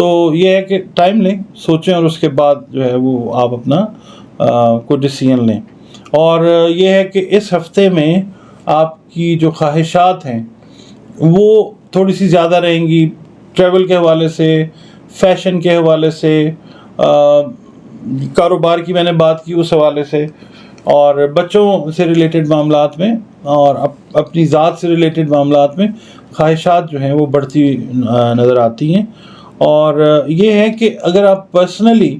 تو یہ ہے کہ ٹائم لیں، سوچیں، اور اس کے بعد جو ہے وہ آپ اپنا کوئی ڈیسیژن لیں. اور یہ ہے کہ اس ہفتے میں آپ کی جو خواہشات ہیں وہ تھوڑی سی زیادہ رہیں گی، ٹریول کے حوالے سے، فیشن کے حوالے سے، کاروبار کی میں نے بات کی اس حوالے سے، اور بچوں سے ریلیٹڈ معاملات میں اور اپنی ذات سے ریلیٹڈ معاملات میں خواہشات جو ہیں وہ بڑھتی نظر آتی ہیں. اور یہ ہے کہ اگر آپ پرسنلی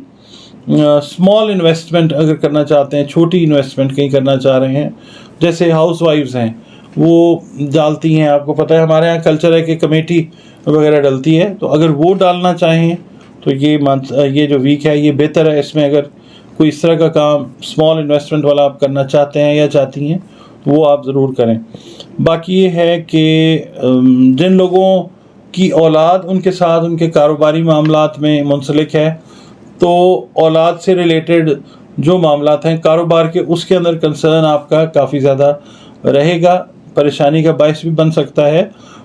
اسمال انویسٹمنٹ اگر کرنا چاہتے ہیں، چھوٹی انویسٹمنٹ کہیں کرنا چاہ رہے ہیں، جیسے ہاؤس وائفز ہیں وہ ڈالتی ہیں، آپ کو پتہ ہے ہمارے یہاں کلچر ہے کہ کمیٹی وغیرہ ڈلتی ہے، تو اگر وہ ڈالنا چاہیں تو یہ جو ویک ہے یہ بہتر ہے. اس میں اگر کوئی اس طرح کا کام اسمال انویسٹمنٹ والا آپ کرنا چاہتے ہیں یا چاہتی ہیں تو وہ آپ ضرور کریں. باقی یہ ہے کہ جن لوگوں کی اولاد ان کے ساتھ ان کے کاروباری معاملات میں منسلک ہے، تو اولاد سے ریلیٹڈ جو معاملات ہیں کاروبار کے، اس کے اندر کنسرن آپ کا کافی زیادہ رہے گا، پریشانی کا باعث بھی بن سکتا ہے.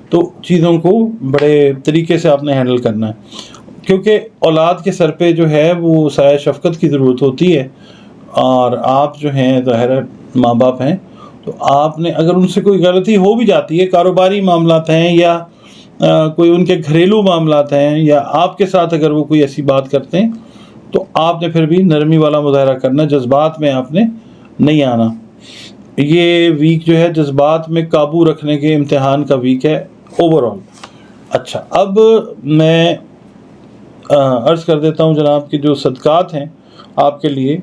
تو چیزوں کو بڑے طریقے سے آپ نے ہینڈل کرنا ہے، کیونکہ اولاد کے سر پہ جو ہے وہ سایہ شفقت کی ضرورت ہوتی ہے. اور آپ جو ہیں ظاہر ماں باپ ہیں، تو آپ نے اگر ان سے کوئی غلطی ہو بھی جاتی ہے، کاروباری معاملات ہیں یا کوئی ان کے گھریلو معاملات ہیں، یا آپ کے ساتھ اگر وہ کوئی ایسی بات کرتے ہیں، تو آپ نے پھر بھی نرمی والا مظاہرہ کرنا، جذبات میں آپ نے نہیں آنا. یہ ویک جو ہے جذبات میں قابو رکھنے کے امتحان کا ویک ہے اوور آل. اچھا، اب میں عرض کر دیتا ہوں جناب کہ جو صدقات ہیں آپ کے لیے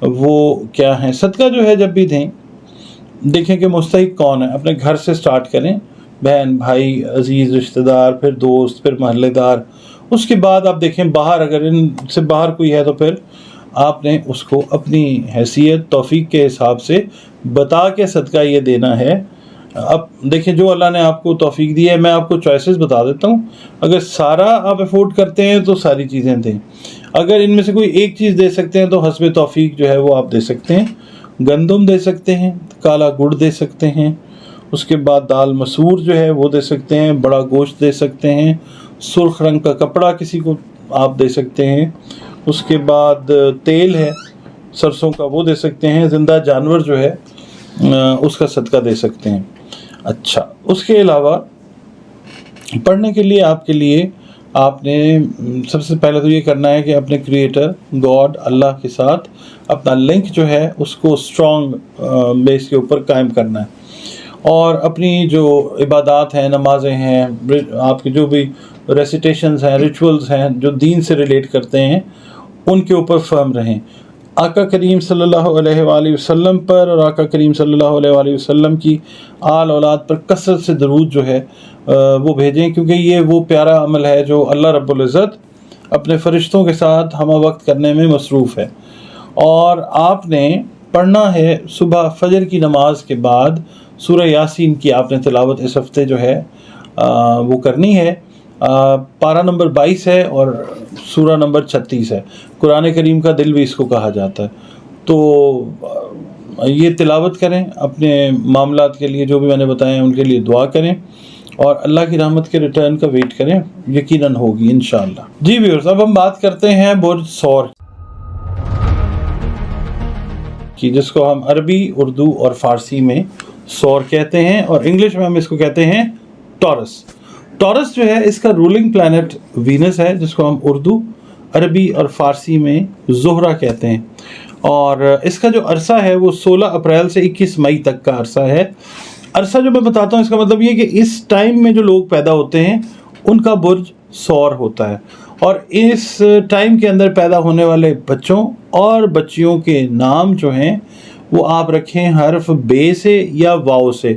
وہ کیا ہیں. صدقہ جو ہے جب بھی دیں، دیکھیں کہ مستحق کون ہے، اپنے گھر سے سٹارٹ کریں، بہن بھائی عزیز رشتہ دار، پھر دوست، پھر محلے دار. اس کے بعد آپ دیکھیں باہر، اگر ان سے باہر کوئی ہے تو پھر آپ نے اس کو اپنی حیثیت توفیق کے حساب سے بتا کے صدقہ یہ دینا ہے. اب دیکھیں جو اللہ نے آپ کو توفیق دی ہے، میں آپ کو چوائسز بتا دیتا ہوں. اگر سارا آپ افورڈ کرتے ہیں تو ساری چیزیں دیں. اگر ان میں سے کوئی ایک چیز دے سکتے ہیں تو حسب توفیق جو ہے وہ آپ دے سکتے ہیں. گندم دے سکتے ہیں، کالا گڑ دے سکتے ہیں، اس کے بعد دال مسور جو ہے وہ دے سکتے ہیں، بڑا گوشت دے سکتے ہیں، سرخ رنگ کا کپڑا کسی کو آپ دے سکتے ہیں، اس کے بعد تیل ہے سرسوں کا وہ دے سکتے ہیں، زندہ جانور جو ہے اس کا صدقہ دے سکتے ہیں. اچھا، اس کے علاوہ پڑھنے کے لیے آپ نے سب سے پہلے تو یہ کرنا ہے کہ اپنے کریٹر گاڈ اللہ کے ساتھ اپنا لنک جو ہے اس کو اسٹرانگ بیس کے اوپر قائم کرنا ہے. اور اپنی جو عبادات ہیں، نمازیں ہیں، آپ کے جو بھی ریسیٹیشنز ہیں، ریچولز ہیں جو دین سے ریلیٹ کرتے ہیں، ان کے اوپر فرم رہیں. آقا کریم صلی اللہ علیہ وآلہ وسلم پر اور آقا کریم صلی اللہ علیہ وآلہ وسلم کی آل اولاد پر کثرت سے درود جو ہے وہ بھیجیں، کیونکہ یہ وہ پیارا عمل ہے جو اللہ رب العزت اپنے فرشتوں کے ساتھ ہمہ وقت کرنے میں مصروف ہے. اور آپ نے پڑھنا ہے صبح فجر کی نماز کے بعد سورہ یاسین کی آپ نے تلاوت اس ہفتے جو ہے وہ کرنی ہے. پارہ نمبر 22 ہے اور سورہ نمبر 36 ہے. قرآن کریم کا دل بھی اس کو کہا جاتا ہے. تو یہ تلاوت کریں، اپنے معاملات کے لیے جو بھی میں نے بتائے ہیں ان کے لیے دعا کریں، اور اللہ کی رحمت کے ریٹرن کا ویٹ کریں، یقیناً ہوگی انشاءاللہ. جی ویورز، اب ہم بات کرتے ہیں برج ثور کی، جس کو ہم عربی، اردو اور فارسی میں ثور کہتے ہیں، اور انگلش میں ہم اس کو کہتے ہیں ٹورس. ٹورس جو ہے اس کا رولنگ پلانٹ وینس ہے، جس کو ہم اردو، عربی اور فارسی میں زہرہ کہتے ہیں. اور اس کا جو عرصہ ہے وہ 16 اپریل سے 21 مئی تک کا عرصہ ہے. عرصہ جو میں بتاتا ہوں اس کا مطلب یہ کہ اس ٹائم میں جو لوگ پیدا ہوتے ہیں ان کا برج ثور ہوتا ہے، اور اس ٹائم کے اندر پیدا ہونے والے بچوں اور بچیوں کے نام جو ہیں وہ آپ رکھیں حرف بے سے یا واو سے.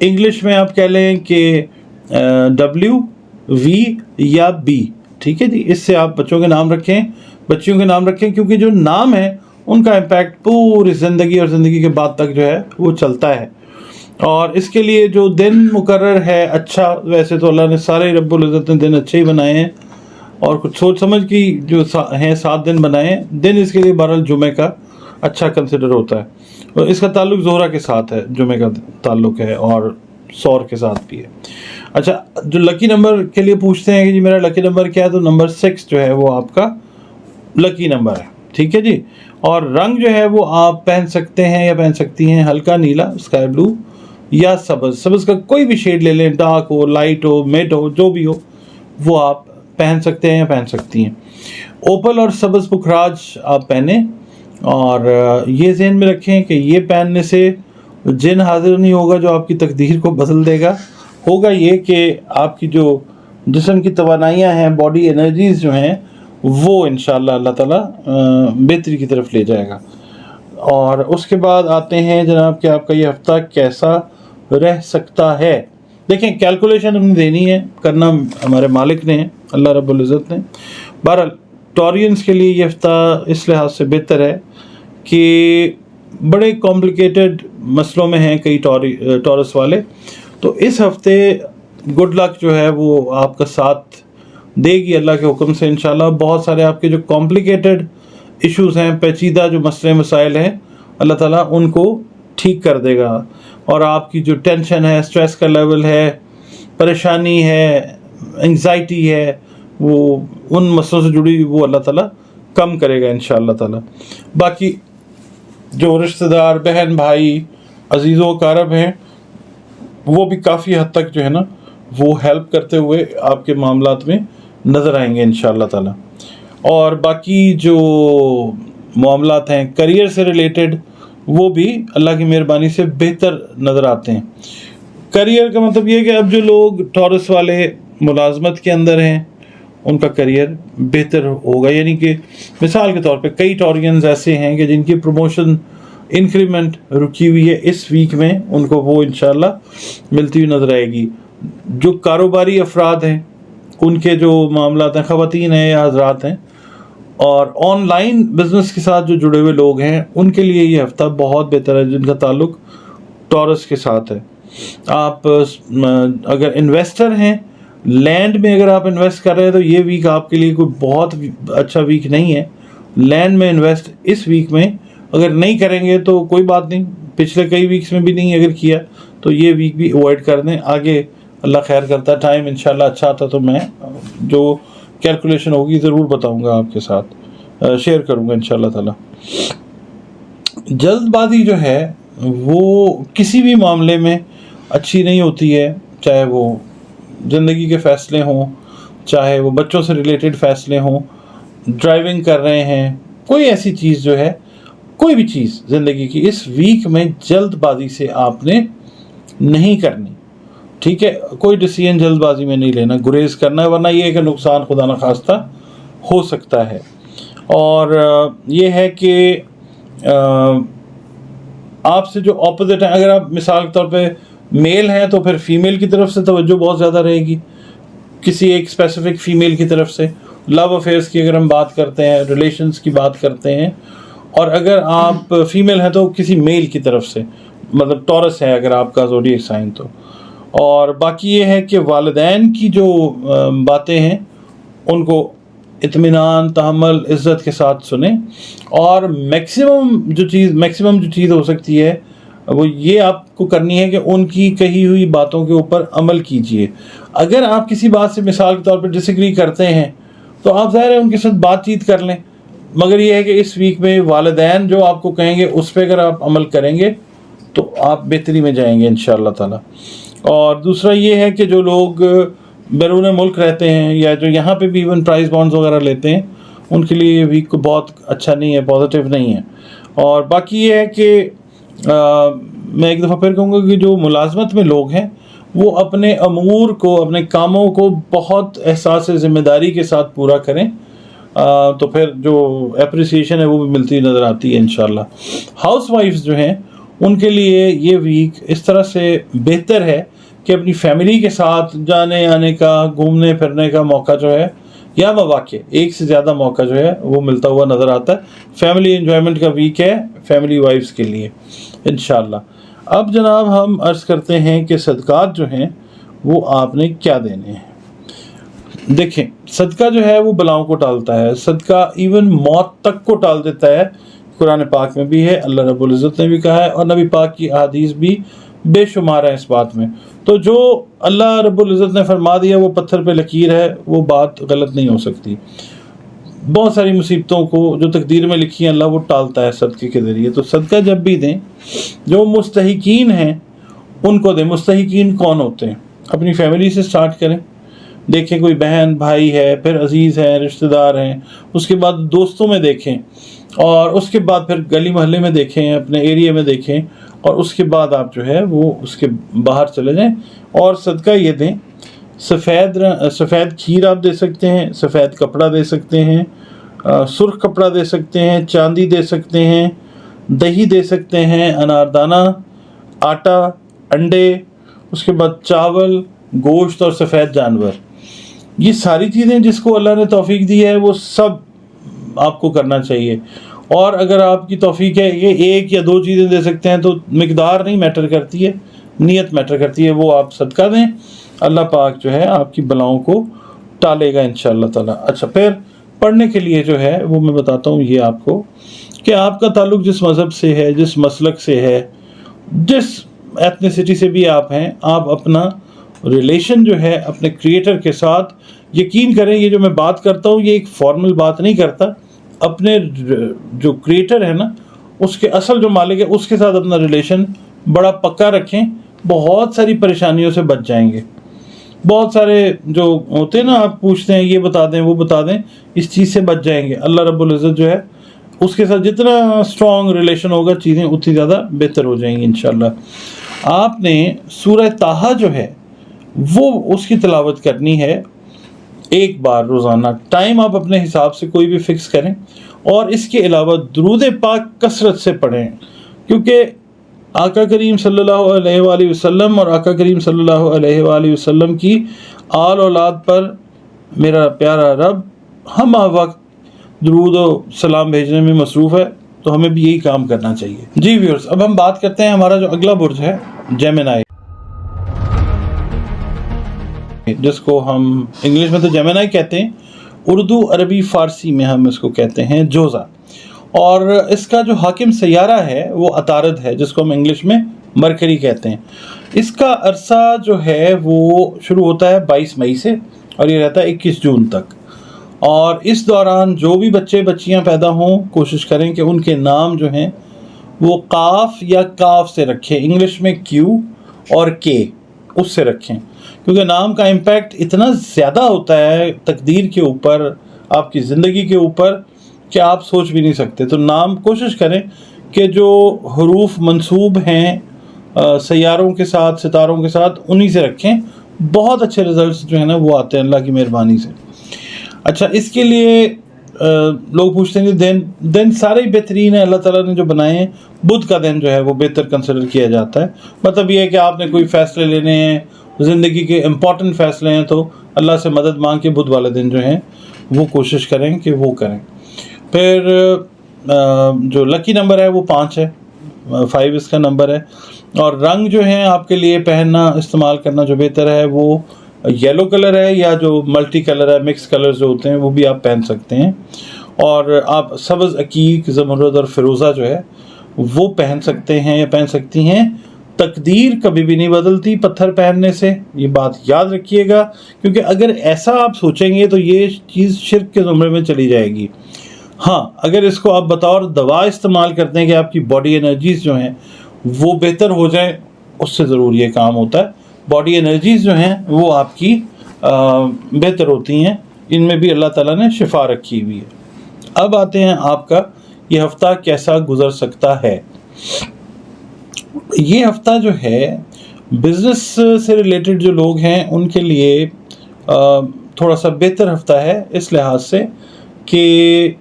انگلش میں آپ کہہ لیں کہ ڈبلیو، وی یا بی، ٹھیک ہے جی. اس سے آپ بچوں کے نام رکھیں، بچیوں کے نام رکھیں، کیونکہ جو نام ہے ان کا امپیکٹ پوری زندگی اور زندگی کے بعد تک جو ہے وہ چلتا ہے. اور اس کے لیے جو دن مقرر ہے اچھا، ویسے تو اللہ نے سارے رب العزت نے دن اچھے ہی بنائے ہیں، اور کچھ سوچ سمجھ کی جو ہیں 7 دن بنائے ہیں. دن اس کے لیے بہرحال جمعہ کا اچھا کنسیڈر ہوتا ہے، اور اس کا تعلق زہرہ کے ساتھ ہے، جمعہ کا تعلق ہے اور ثور کے ساتھ بھی ہے. اچھا جو لکی نمبر کے لیے پوچھتے ہیں کہ جی میرا لکی نمبر کیا ہے، تو نمبر 6 جو ہے وہ آپ کا لکی نمبر ہے، ٹھیک ہے جی. اور رنگ جو ہے وہ آپ پہن سکتے ہیں یا پہن سکتی ہیں ہلکا نیلا، اسکائی بلو یا سبز. سبز کا کوئی بھی شیڈ لے لیں، ڈارک ہو، لائٹ ہو، مڈ ہو، جو بھی ہو وہ آپ پہن سکتے ہیں یا پہن سکتی ہیں. اوپل اور سبز پکھراج آپ پہنیں، اور یہ ذہن میں رکھیں کہ یہ پہننے سے جن حاضر نہیں ہوگا جو آپ کی تقدیر کو بدل دے گا. ہوگا یہ کہ آپ کی جو جسم کی توانائیاں ہیں، باڈی انرجیز جو ہیں، وہ انشاءاللہ اللہ تعالیٰ بہتری کی طرف لے جائے گا. اور اس کے بعد آتے ہیں جناب کہ آپ کا یہ ہفتہ کیسا رہ سکتا ہے. دیکھیں کیلکولیشن ہم نے دینی ہے، کرنا ہمارے مالک نے، اللہ رب العزت نے. بہرحال ٹورینز کے لیے یہ ہفتہ اس لحاظ سے بہتر ہے کہ بڑے کمپلیکیٹڈ مسئلوں میں ہیں کئی ٹورس والے، تو اس ہفتے گڈ لک جو ہے وہ آپ کا ساتھ دے گی اللہ کے حکم سے انشاءاللہ. بہت سارے آپ کے جو کمپلیکیٹڈ ایشوز ہیں، پیچیدہ جو مسئلے مسائل ہیں، اللہ تعالیٰ ان کو ٹھیک کر دے گا. اور آپ کی جو ٹینشن ہے، اسٹریس کا لیول ہے، پریشانی ہے، انگزائٹی ہے، وہ ان مسئلوں سے جڑی وہ اللہ تعالیٰ کم کرے گا انشاءاللہ تعالیٰ. باقی جو رشتہ دار، بہن بھائی، عزیز و اقارب ہیں، وہ بھی کافی حد تک جو ہے نا وہ ہیلپ کرتے ہوئے آپ کے معاملات میں نظر آئیں گے انشاءاللہ تعالیٰ. اور باقی جو معاملات ہیں کریئر سے ریلیٹڈ، وہ بھی اللہ کی مہربانی سے بہتر نظر آتے ہیں. کریئر کا مطلب یہ ہے کہ اب جو لوگ ٹورس والے ملازمت کے اندر ہیں ان کا کریئر بہتر ہوگا. یعنی کہ مثال کے طور پہ کئی ٹورینز ایسے ہیں کہ جن کی پروموشن انکریمنٹ رکی ہوئی ہے، اس ویک میں ان کو وہ انشاءاللہ ملتی ہوئی نظر آئے گی. جو کاروباری افراد ہیں ان کے جو معاملات ہیں، خواتین ہیں یا حضرات ہیں، اور آن لائن بزنس کے ساتھ جو جڑے ہوئے لوگ ہیں، ان کے لیے یہ ہفتہ بہت بہتر ہے جن کا تعلق ٹورس کے ساتھ ہے. آپ اگر انویسٹر ہیں، لینڈ میں اگر آپ انویسٹ کر رہے ہیں، تو یہ ویک آپ کے لیے کوئی بہت اچھا ویک نہیں ہے. لینڈ میں انویسٹ اس ویک میں اگر نہیں کریں گے تو کوئی بات نہیں، پچھلے کئی ویکس میں بھی نہیں اگر کیا تو یہ ویک بھی اوائڈ کر دیں. آگے اللہ خیر کرتا ہے، ٹائم انشاءاللہ اچھا آتا تو میں جو کیلکولیشن ہوگی ضرور بتاؤں گا، آپ کے ساتھ شیئر کروں گا انشاءاللہ تعالیٰ. جلد بازی جو ہے وہ کسی بھی معاملے میں اچھی نہیں ہوتی ہے، چاہے وہ زندگی کے فیصلے ہوں، چاہے وہ بچوں سے ریلیٹڈ فیصلے ہوں، ڈرائیونگ کر رہے ہیں، کوئی ایسی چیز جو ہے، کوئی بھی چیز زندگی کی، اس ویک میں جلد بازی سے آپ نے نہیں کرنی، ٹھیک ہے. کوئی ڈیسیژن جلد بازی میں نہیں لینا، گریز کرنا ہے، ورنہ یہ ہے کہ نقصان خدا نخواستہ ہو سکتا ہے. اور یہ ہے کہ آپ سے جو اپوزٹ ہیں، اگر آپ مثال کے طور پہ میل ہیں تو پھر فیمیل کی طرف سے توجہ بہت زیادہ رہے گی، کسی ایک اسپیسیفک فیمیل کی طرف سے. لو افیئرس کی اگر ہم بات کرتے ہیں، ریلیشنز کی بات کرتے ہیں، اور اگر آپ فیمیل ہیں تو کسی میل کی طرف سے، مطلب ٹورس ہے اگر آپ کا زوڈیک سائن تو. اور باقی یہ ہے کہ والدین کی جو باتیں ہیں ان کو اطمینان، تحمل، عزت کے ساتھ سنیں. اور میکسیمم جو چیز ہو سکتی ہے وہ یہ آپ کو کرنی ہے کہ ان کی کہی ہوئی باتوں کے اوپر عمل کیجئے. اگر آپ کسی بات سے مثال کے طور پر ڈس ایگری کرتے ہیں تو آپ ظاہر ہے ان کے ساتھ بات چیت کر لیں، مگر یہ ہے کہ اس ویک میں والدین جو آپ کو کہیں گے اس پہ اگر آپ عمل کریں گے تو آپ بہتری میں جائیں گے انشاءاللہ تعالیٰ. اور دوسرا یہ ہے کہ جو لوگ بیرون ملک رہتے ہیں یا جو یہاں پہ بھی ایون پرائز بانڈز وغیرہ لیتے ہیں، ان کے لیے یہ ویک کو بہت اچھا نہیں ہے، پازیٹیو نہیں ہے. اور باقی یہ ہے کہ میں ایک دفعہ پھر کہوں گا کہ جو ملازمت میں لوگ ہیں وہ اپنے امور کو، اپنے کاموں کو بہت احساس ذمہ داری کے ساتھ پورا کریں، تو پھر جو اپریسیشن ہے وہ بھی ملتی نظر آتی ہے انشاءاللہ. ہاؤس وائفز جو ہیں ان کے لیے یہ ویک اس طرح سے بہتر ہے کہ اپنی فیملی کے ساتھ جانے آنے کا، گھومنے پھرنے کا موقع جو ہے، یا مواقع ایک سے زیادہ موقع جو ہے وہ ملتا ہوا نظر آتا ہے. فیملی انجوائمنٹ کا ویک ہے فیملی وائفز کے لیے انشاءاللہ. اب جناب ہم عرض کرتے ہیں کہ صدقات جو ہیں وہ آپ نے کیا دینے ہیں. دیکھیں صدقہ جو ہے وہ بلاؤں کو ٹالتا ہے، صدقہ ایون موت تک کو ٹال دیتا ہے. قرآن پاک میں بھی ہے، اللہ رب العزت نے بھی کہا ہے، اور نبی پاک کی احادیث بھی بے شمار ہیں اس بات میں. تو جو اللہ رب العزت نے فرما دیا وہ پتھر پہ لکیر ہے، وہ بات غلط نہیں ہو سکتی. بہت ساری مصیبتوں کو جو تقدیر میں لکھی ہیں اللہ وہ ٹالتا ہے صدقے کے ذریعے. تو صدقہ جب بھی دیں، جو مستحقین ہیں ان کو دیں. مستحقین کون ہوتے ہیں؟ اپنی فیملی سے سٹارٹ کریں. دیکھیں کوئی بہن بھائی ہے، پھر عزیز ہیں، رشتہ دار ہیں، اس کے بعد دوستوں میں دیکھیں، اور اس کے بعد پھر گلی محلے میں دیکھیں، اپنے ایریے میں دیکھیں، اور اس کے بعد آپ جو ہے وہ اس کے باہر چلے جائیں اور صدقہ یہ دیں. سفید کھیر آپ دے سکتے ہیں، سفید کپڑا دے سکتے ہیں، سرخ کپڑا دے سکتے ہیں، چاندی دے سکتے ہیں، دہی دے سکتے ہیں، اناردانہ، آٹا، انڈے، اس کے بعد چاول، گوشت اور سفید جانور. یہ ساری چیزیں جس کو اللہ نے توفیق دی ہے وہ سب آپ کو کرنا چاہیے. اور اگر آپ کی توفیق ہے یہ 1 یا 2 چیزیں دے سکتے ہیں تو مقدار نہیں میٹر کرتی ہے، نیت میٹر کرتی ہے. وہ آپ صدقہ دیں، اللہ پاک جو ہے آپ کی بلاؤں کو ٹالے گا انشاءاللہ تعالیٰ. اچھا، پھر پڑھنے کے لیے جو ہے وہ میں بتاتا ہوں یہ آپ کو کہ آپ کا تعلق جس مذہب سے ہے، جس مسلک سے ہے، جس ایتھنیسٹی سے بھی آپ ہیں، آپ اپنا ریلیشن جو ہے اپنے کریٹر کے ساتھ، یقین کریں یہ جو میں بات کرتا ہوں یہ ایک فارمل بات نہیں کرتا. اپنے جو کریٹر ہے نا، اس کے اصل جو مالک ہے اس کے ساتھ اپنا ریلیشن بڑا پکا رکھیں. بہت ساری پریشانیوں سے بچ جائیں گے. بہت سارے جو ہوتے ہیں نا، آپ پوچھتے ہیں یہ بتا دیں وہ بتا دیں، اس چیز سے بچ جائیں گے. اللہ رب العزت جو ہے اس کے ساتھ جتنا اسٹرانگ ریلیشن ہوگا چیزیں اتنی زیادہ بہتر ہو جائیں گی انشاءاللہ. آپ نے سورہ طٰہٰ جو ہے وہ اس کی تلاوت کرنی ہے 1 بار روزانہ. ٹائم آپ اپنے حساب سے کوئی بھی فکس کریں، اور اس کے علاوہ درود پاک کثرت سے پڑھیں، کیونکہ آقا کریم صلی اللہ علیہ وآلہ وسلم اور آقا کریم صلی اللہ علیہ وآلہ وسلم کی آل اولاد پر میرا پیارا رب ہم وقت درود و سلام بھیجنے میں مصروف ہے، تو ہمیں بھی یہی کام کرنا چاہیے. جی ویورز، اب ہم بات کرتے ہیں ہمارا جو اگلا برج ہے جیمنائی، جس کو ہم انگلش میں تو جیمنائی کہتے ہیں، اردو عربی فارسی میں ہم اس کو کہتے ہیں جوزا. اور اس کا جو حاکم سیارہ ہے وہ عطارد ہے، جس کو ہم انگلش میں مرکری کہتے ہیں. اس کا عرصہ جو ہے وہ شروع ہوتا ہے 22 مئی سے اور یہ رہتا ہے 21 جون تک. اور اس دوران جو بھی بچے بچیاں پیدا ہوں کوشش کریں کہ ان کے نام جو ہیں وہ قاف یا کاف سے رکھیں. انگلش میں کیو اور کے اس سے رکھیں، کیونکہ نام کا امپیکٹ اتنا زیادہ ہوتا ہے تقدیر کے اوپر، آپ کی زندگی کے اوپر، کہ آپ سوچ بھی نہیں سکتے. تو نام کوشش کریں کہ جو حروف منصوب ہیں سیاروں کے ساتھ، ستاروں کے ساتھ، انہی سے رکھیں. بہت اچھے رزلٹس جو ہیں نا وہ آتے ہیں اللہ کی مہربانی سے. اچھا، اس کے لیے لوگ پوچھتے ہیں کہ دن سارے ہی بہترین ہیں، اللہ تعالیٰ نے جو بنائے ہیں. بدھ کا دن جو ہے وہ بہتر کنسیڈر کیا جاتا ہے. مطلب یہ ہے کہ آپ نے کوئی فیصلے لینے ہیں، زندگی کے امپورٹنٹ فیصلے ہیں، تو اللہ سے مدد مانگ کے بدھ والے دن جو ہیں وہ کوشش کریں کہ وہ کریں. پھر جو لکی نمبر ہے وہ 5 ہے، 5 اس کا نمبر ہے. اور رنگ جو ہیں آپ کے لیے پہننا، استعمال کرنا جو بہتر ہے وہ یلو کلر ہے، یا جو ملٹی کلر ہے، مکس کلر جو ہوتے ہیں وہ بھی آپ پہن سکتے ہیں. اور آپ سبز، عقیق، زمرد اور فیروزہ جو ہے وہ پہن سکتے ہیں یا پہن سکتی ہیں. تقدیر کبھی بھی نہیں بدلتی پتھر پہننے سے، یہ بات یاد رکھیے گا، کیونکہ اگر ایسا آپ سوچیں گے تو یہ چیز شرک کے زمرے میں چلی جائے گی. ہاں، اگر اس کو آپ بطور دوا استعمال کرتے ہیں کہ آپ کی باڈی انرجیز جو ہیں وہ بہتر ہو جائیں، اس سے ضرور یہ کام ہوتا ہے. باڈی انرجیز جو ہیں وہ آپ کی بہتر ہوتی ہیں، ان میں بھی اللہ تعالیٰ نے شفا رکھی ہوئی ہے. اب آتے ہیں آپ کا یہ ہفتہ کیسا گزر سکتا ہے. یہ ہفتہ جو ہے بزنس سے ریلیٹڈ جو لوگ ہیں ان کے لیے تھوڑا سا بہتر ہفتہ ہے، اس لحاظ سے کہ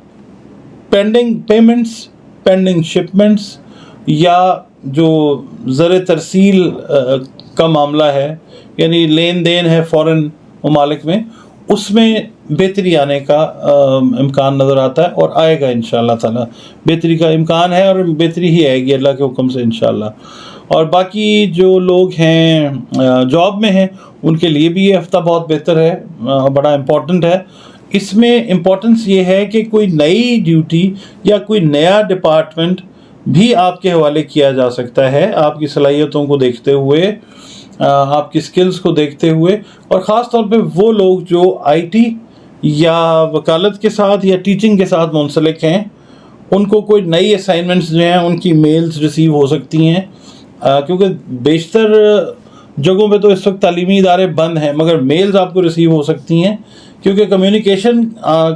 پینڈنگ پیمنٹس، پینڈنگ شپمنٹس، یا جو زر ترسیل کا معاملہ ہے، یعنی لین دین ہے فورن ممالک میں، اس میں بہتری آنے کا امکان نظر آتا ہے، اور آئے گا انشاءاللہ تعالیٰ. بہتری کا امکان ہے اور بہتری ہی آئے گی اللہ کے حکم سے انشاءاللہ. اور باقی جو لوگ ہیں جاب میں ہیں ان کے لیے بھی یہ ہفتہ بہت بہتر ہے، بڑا امپورٹنٹ ہے. اس میں امپورٹنس یہ ہے کہ کوئی نئی ڈیوٹی یا کوئی نیا ڈپارٹمنٹ بھی آپ کے حوالے کیا جا سکتا ہے، آپ کی صلاحیتوں کو دیکھتے ہوئے، آپ کی سکلز کو دیکھتے ہوئے، اور خاص طور پہ وہ لوگ جو آئی ٹی یا وکالت کے ساتھ یا ٹیچنگ کے ساتھ منسلک ہیں، ان کو کوئی نئی اسائنمنٹس جو ہیں ان کی میلز ریسیو ہو سکتی ہیں، کیونکہ بیشتر جگہوں پہ تو اس وقت تعلیمی ادارے بند ہیں، مگر میلز آپ کو ریسیو ہو سکتی ہیں، کیونکہ کمیونیکیشن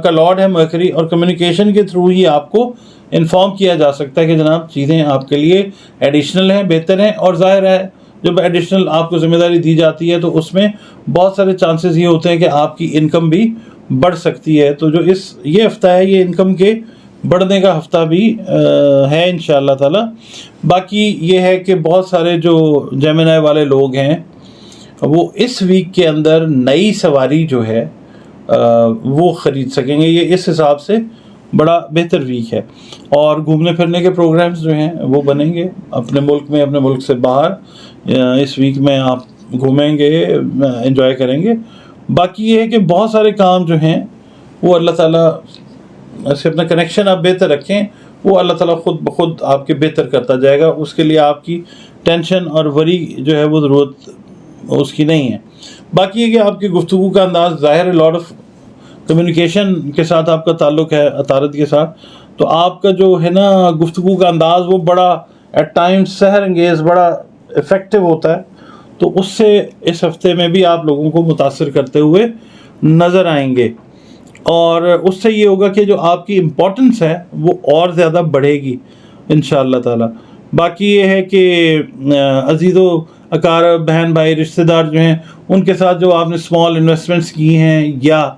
کا لارڈ ہے مرکری، اور کمیونیکیشن کے تھرو ہی آپ کو انفارم کیا جا سکتا ہے کہ جناب چیزیں آپ کے لیے ایڈیشنل ہیں، بہتر ہیں، اور ظاہر ہے جب ایڈیشنل آپ کو ذمہ داری دی جاتی ہے تو اس میں بہت سارے چانسز یہ ہوتے ہیں کہ آپ کی انکم بھی بڑھ سکتی ہے۔ تو جو یہ ہفتہ ہے یہ انکم کے بڑھنے کا ہفتہ بھی ہے انشاءاللہ تعالی۔ باقی یہ ہے کہ بہت سارے جو جیمنائی والے لوگ ہیں وہ اس ویک کے اندر نئی سواری جو ہے وہ خرید سکیں گے، یہ اس حساب سے بڑا بہتر ویک ہے، اور گھومنے پھرنے کے پروگرامز جو ہیں وہ بنیں گے اپنے ملک میں، اپنے ملک سے باہر۔ اس ویک میں آپ گھومیں گے، انجوائے کریں گے۔ باقی یہ ہے کہ بہت سارے کام جو ہیں وہ اللہ تعالیٰ سے اپنا کنیکشن آپ بہتر رکھیں، وہ اللہ تعالیٰ خود بخود آپ کے بہتر کرتا جائے گا، اس کے لیے آپ کی ٹینشن اور وری جو ہے وہ ضرورت اس کی نہیں ہے۔ باقی یہ کہ آپ کی گفتگو کا انداز ظاہر ہے، لاٹ آف کمیونیکیشن کے ساتھ آپ کا تعلق ہے، عطارد کے ساتھ، تو آپ کا جو ہے نا گفتگو کا انداز وہ بڑا ایٹ ٹائم سحر انگیز، بڑا افیکٹو ہوتا ہے، تو اس سے اس ہفتے میں بھی آپ لوگوں کو متاثر کرتے ہوئے نظر آئیں گے، اور اس سے یہ ہوگا کہ جو آپ کی امپورٹنس ہے وہ اور زیادہ بڑھے گی انشاءاللہ تعالی۔ باقی یہ ہے کہ عزیز و اقارب، بہن بھائی، رشتہ دار جو ہیں ان کے ساتھ جو آپ نے اسمال انویسٹمنٹس کی ہیں، یا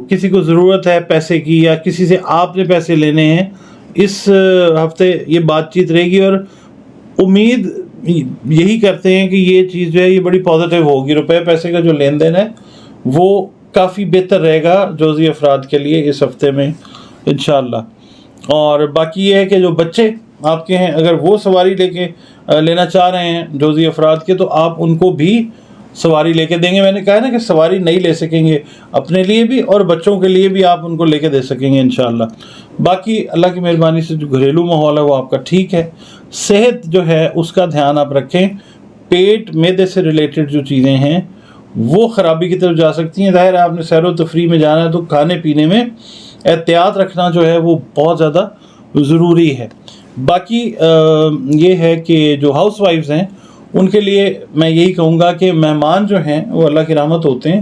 کسی کو ضرورت ہے پیسے کی، یا کسی سے آپ نے پیسے لینے ہیں، اس ہفتے یہ بات چیت رہے گی، اور امید یہی کرتے ہیں کہ یہ چیز جو ہے یہ بڑی پازیٹیو ہوگی۔ روپے پیسے کا جو لین دین ہے وہ کافی بہتر رہے گا جزوی افراد کے لیے اس ہفتے میں انشاءاللہ۔ اور باقی یہ ہے کہ جو بچے آپ کے ہیں، اگر وہ سواری لینا چاہ رہے ہیں جزوی افراد کے، تو آپ ان کو بھی سواری لے کے دیں گے۔ میں نے کہا نا کہ سواری نہیں لے سکیں گے، اپنے لیے بھی اور بچوں کے لیے بھی آپ ان کو لے کے دے سکیں گے انشاءاللہ۔ باقی اللہ کی مہربانی سے جو گھریلو ماحول ہے وہ آپ کا ٹھیک ہے، صحت جو ہے اس کا دھیان آپ رکھیں، پیٹ معدے سے ریلیٹڈ جو چیزیں ہیں وہ خرابی کی طرف جا سکتی ہیں۔ ظاہر ہے آپ نے سیر و تفریح میں جانا ہے تو کھانے پینے میں احتیاط رکھنا جو ہے وہ بہت زیادہ ضروری ہے۔ باقی یہ ہے کہ جو ہاؤس وائفز ہیں ان کے لیے میں یہی کہوں گا کہ مہمان جو ہیں وہ اللہ کی رحمت ہوتے ہیں،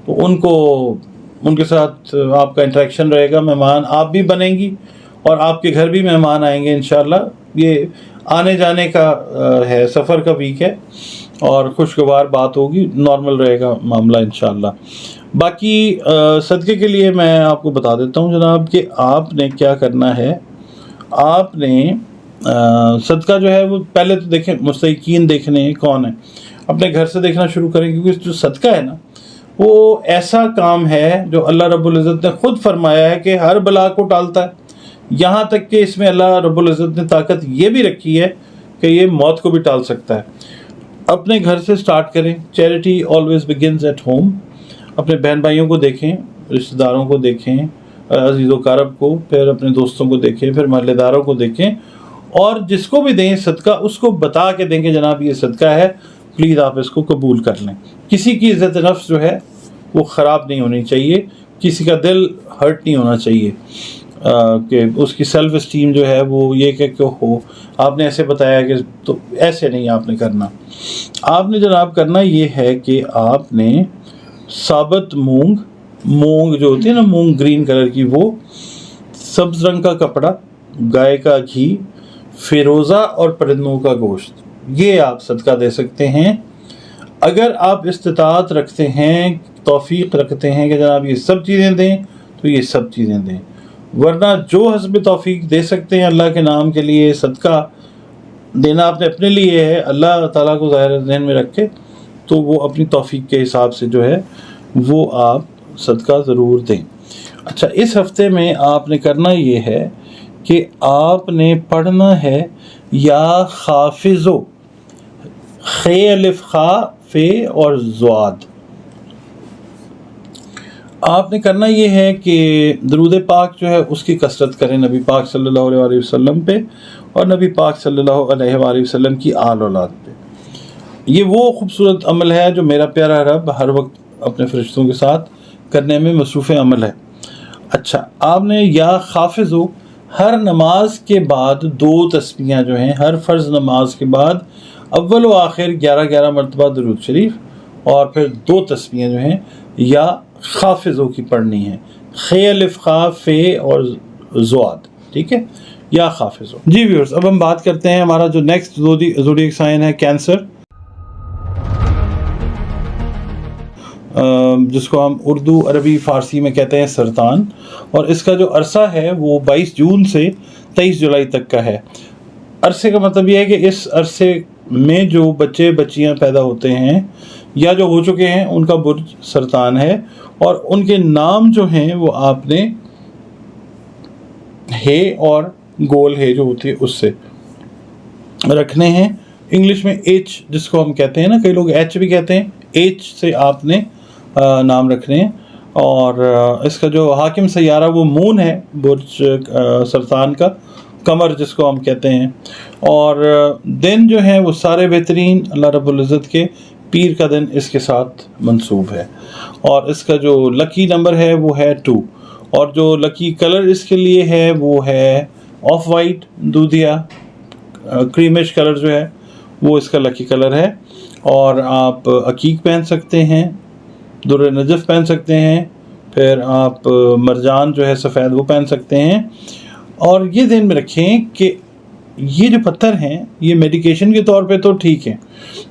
تو ان کے ساتھ آپ کا انٹریکشن رہے گا، مہمان آپ بھی بنیں گی، اور آپ کے گھر بھی مہمان آئیں گے انشاءاللہ۔ یہ آنے جانے کا ہے، سفر کا ویک ہے، اور خوشگوار بات ہوگی، نارمل رہے گا معاملہ انشاءاللہ۔ باقی صدقے کے لیے میں آپ کو بتا دیتا ہوں جناب کہ آپ نے کیا کرنا ہے۔ آپ نے صدقہ جو ہے وہ پہلے تو دیکھیں، مستحقین دیکھنے کون ہیں، اپنے گھر سے دیکھنا شروع کریں، کیونکہ جو صدقہ ہے نا وہ ایسا کام ہے جو اللہ رب العزت نے خود فرمایا ہے کہ ہر بلا کو ٹالتا ہے، یہاں تک کہ اس میں اللہ رب العزت نے طاقت یہ بھی رکھی ہے کہ یہ موت کو بھی ٹال سکتا ہے۔ اپنے گھر سے سٹارٹ کریں، charity always begins at home. اپنے بہن بھائیوں کو دیکھیں، رشتہ داروں کو دیکھیں، عزیز و اقارب کو، پھر اپنے دوستوں کو دیکھیں، پھر محلے داروں کو دیکھیں، اور جس کو بھی دیں صدقہ اس کو بتا کے دیں کہ جناب یہ صدقہ ہے، پلیز آپ اس کو قبول کر لیں۔ کسی کی عزت نفس جو ہے وہ خراب نہیں ہونی چاہیے، کسی کا دل ہرٹ نہیں ہونا چاہیے، کہ اس کی سیلف اسٹیم جو ہے وہ یہ کہ ہو آپ نے ایسے بتایا کہ، تو ایسے نہیں آپ نے کرنا۔ آپ نے جناب کرنا یہ ہے کہ آپ نے ثابت مونگ جو ہوتی ہے نا، مونگ گرین کلر کی، وہ سبز رنگ کا کپڑا، گائے کا گھی، فیروزہ اور پرندوں کا گوشت، یہ آپ صدقہ دے سکتے ہیں۔ اگر آپ استطاعت رکھتے ہیں، توفیق رکھتے ہیں کہ جناب یہ سب چیزیں دیں، تو یہ سب چیزیں دیں، ورنہ جو حسب توفیق دے سکتے ہیں اللہ کے نام کے لیے صدقہ دینا اپنے لیے ہے، اللہ تعالیٰ کو ظاہر ذہن میں رکھ کے، تو وہ اپنی توفیق کے حساب سے جو ہے وہ آپ صدقہ ضرور دیں۔ اچھا، اس ہفتے میں آپ نے کرنا یہ ہے کہ آپ نے پڑھنا ہے یا خافظو، خے الف خا فے اور زواد، آپ نے کرنا یہ ہے کہ درود پاک جو ہے اس کی کثرت کریں نبی پاک صلی اللہ علیہ وسلم پہ اور نبی پاک صلی اللہ علیہ وآلہ وسلم کی آل اولاد پہ. یہ وہ خوبصورت عمل ہے جو میرا پیارا رب ہر وقت اپنے فرشتوں کے ساتھ کرنے میں مصروف عمل ہے. اچھا، آپ نے یا حافظ ہو ہر نماز کے بعد 2 تسبیحاں جو ہیں ہر فرض نماز کے بعد اول و آخر 11 مرتبہ درود شریف اور پھر 2 تسبیحاں جو ہیں یا حافظوں کی پڑھنی ہیں، خے الف خا فے اور زواد. ٹھیک ہے، یا حافظ ہو. جی ویورز، اب ہم بات کرتے ہیں ہمارا جو نیکسٹ زوڈیک سائن ہے کینسر، جس کو ہم اردو عربی فارسی میں کہتے ہیں سرطان، اور اس کا جو عرصہ ہے وہ 22 جون سے 23 جولائی تک کا ہے. عرصے کا مطلب یہ ہے کہ اس عرصے میں جو بچے بچیاں پیدا ہوتے ہیں یا جو ہو چکے ہیں ان کا برج سرطان ہے، اور ان کے نام جو ہیں وہ آپ نے ہے اور گول ہے جو ہوتی ہے اس سے رکھنے ہیں. انگلش میں ایچ جس کو ہم کہتے ہیں نا، کئی لوگ ایچ بھی کہتے ہیں، ایچ سے آپ نے نام رکھنے ہیں. اور اس کا جو حاکم سیارہ وہ مون ہے برج سرطان کا، قمر جس کو ہم کہتے ہیں. اور دن جو ہیں وہ سارے بہترین اللہ رب العزت کے پیر کا دن اس کے ساتھ منسوب ہے. اور اس کا جو لکی نمبر ہے وہ ہے 2، اور جو لکی کلر اس کے لیے ہے وہ ہے آف وائٹ، دودھیا کریمش کلر جو ہے وہ اس کا لکی کلر ہے. اور آپ عقیق پہن سکتے ہیں، در نجف پہن سکتے ہیں، پھر آپ مرجان جو ہے سفید وہ پہن سکتے ہیں. اور یہ ذہن میں رکھیں کہ یہ جو پتھر ہیں یہ میڈیکیشن کے طور پہ تو ٹھیک ہیں،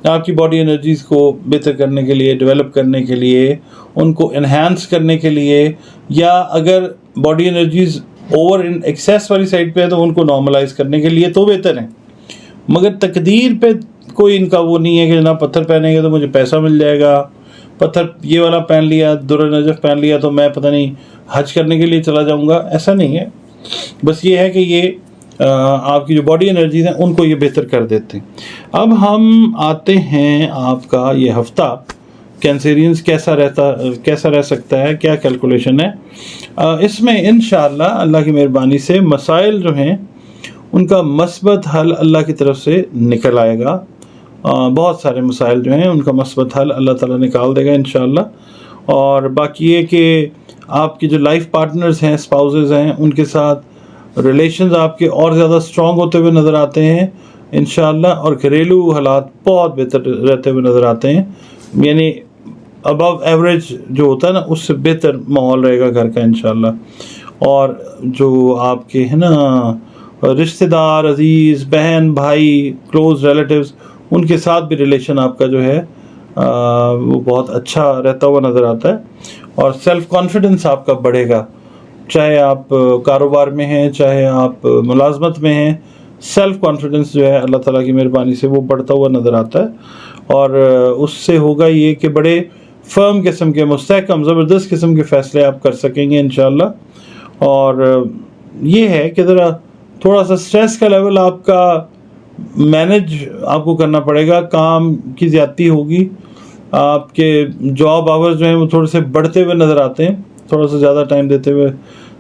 آپ کی باڈی انرجیز کو بہتر کرنے کے لیے، ڈیولپ کرنے کے لیے، ان کو انہینس کرنے کے لیے، یا اگر body energies over in access والی سائڈ پہ ہے تو ان کو نارملائز کرنے کے لیے تو بہتر ہیں. مگر تقدیر پہ کوئی ان کا وہ نہیں ہے کہ جناب پتھر پہنیں گے تو مجھے پیسہ مل جائے گا، پتھر یہ والا پہن لیا، در نجف پہن لیا تو میں پتہ نہیں حج کرنے کے لیے چلا جاؤں گا. ایسا نہیں ہے، بس یہ ہے کہ یہ آپ کی جو باڈی انرجیز ہیں ان کو یہ بہتر کر دیتے ہیں. اب ہم آتے ہیں آپ کا یہ ہفتہ کینسرینز کیسا رہ سکتا ہے، کیا کیلکولیشن ہے اس میں. انشاءاللہ اللہ کی مہربانی سے مسائل جو ہیں ان کا مثبت حل اللہ کی طرف سے نکل آئے گا. بہت سارے مسائل جو ہیں ان کا مثبت حل اللہ تعالیٰ نکال دے گا انشاءاللہ. اور باقی یہ کہ آپ کی جو لائف پارٹنرز ہیں، اسپاؤزز ہیں، ان کے ساتھ ریلیشنز آپ کے اور زیادہ سٹرونگ ہوتے ہوئے نظر آتے ہیں انشاءاللہ. اور گھریلو حالات بہت بہتر رہتے ہوئے نظر آتے ہیں، یعنی ابو ایوریج جو ہوتا ہے نا اس سے بہتر ماحول رہے گا گھر کا انشاءاللہ. اور جو آپ کے ہیں نا رشتہ دار، عزیز، بہن، بھائی، کلوز ریلیٹیوز، ان کے ساتھ بھی ریلیشن آپ کا جو ہے وہ بہت اچھا رہتا ہوا نظر آتا ہے. اور سیلف کانفیڈنس آپ کا بڑھے گا، چاہے آپ کاروبار میں ہیں چاہے آپ ملازمت میں ہیں. سیلف کانفیڈنس جو ہے اللہ تعالیٰ کی مہربانی سے وہ بڑھتا ہوا نظر آتا ہے. اور اس سے ہوگا یہ کہ بڑے فرم قسم کے، مستحکم، زبردست قسم کے فیصلے آپ کر سکیں گے انشاءاللہ. اور یہ ہے کہ ذرا تھوڑا سا سٹریس کا لیول آپ کا مینج آپ کو کرنا پڑے گا، کام کی زیادتی ہوگی، آپ کے جاب آورز جو ہیں وہ تھوڑے سے بڑھتے ہوئے نظر آتے ہیں، تھوڑا سا زیادہ ٹائم دیتے ہوئے